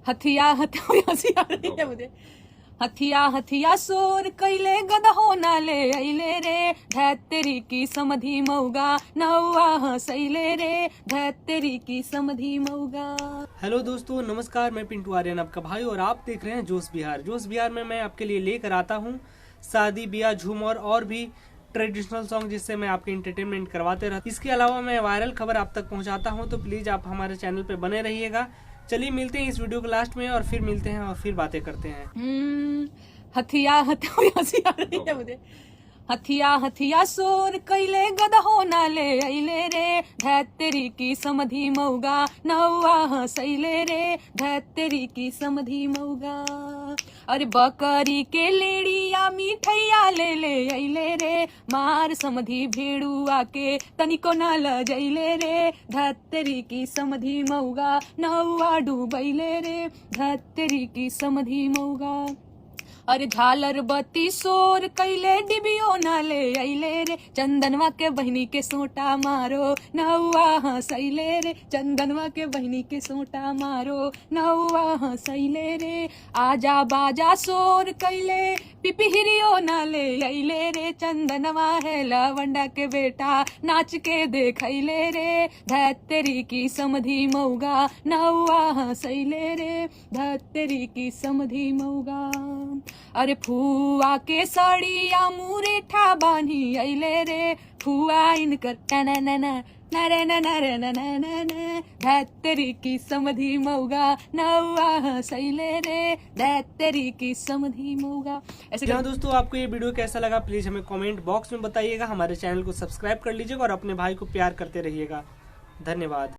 हथिया हथी आ रही है मुझे। हथिया हथिया सोर कैले गदहो नाले अइले रे, धैतरी की समधी मऊगा नौआ हंसैले रे, धैतरी की समधी मऊगा। हेलो दोस्तों, नमस्कार। मैं पिंटू आर्यन, आपका भाई, और आप देख रहे हैं जोश बिहार। जोश बिहार में मैं आपके लिए लेकर आता हूं शादी ब्याह झूमर और भी ट्रेडिशनल सॉन्ग, जिससे मैं आपके इंटरटेनमेंट करवाते रहता हूं। इसके अलावा मैं वायरल खबर आप तक पहुंचाता हूं, तो प्लीज आप हमारे चैनल पे बने रहिएगा। चलिए मिलते हैं इस वीडियो के लास्ट में, और फिर मिलते हैं और फिर बातें करते हैं। हथिया हथी आ रही है मुझे। हथिया हथिया सोर कैले गदहो नाले अइले रे, धैतरी की समधी मऊगा नौआ हंसैले रे, धैतरी की समधी मऊगा। अरे बकरी के लेड़िया मिठैया ले ले अइले रे, मार समधी भेड़ुआ के तनिको न लजैले रे, धैतरी की समधी मऊगा नौआ डूबैले रे, धैतरी की समधी मऊगा। अरे झालर बत्ती सोर कैले डिबियो नाले अइले रे, चंदनवा के बहनी के सोटा मारो नौआ हंसैले रे, चंदनवा के बहनी के सोटा मारो नौआ हंसैले रे। आजा बाजा सोर कैले पिपिहिरियो नाले अइले रे, चंदनवा है लवंडा के बेटा नाच के देखैले रे, धैतरी की समधी मऊगा नौआ हंसैले रे, धैतरी की समधी मऊगा। अरे फुआ के साड़िया मुरेठा बांधी अइले रे, फुआ इनकर धैतरी की समधी मऊगा नौआ हंसैले रे, धैतरी की समधी मऊगा। ऐसे हाँ दोस्तों, आपको ये वीडियो कैसा लगा प्लीज हमें कमेंट बॉक्स में बताइएगा। हमारे चैनल को सब्सक्राइब कर लीजिएगा और अपने भाई को प्यार करते रहिएगा। धन्यवाद।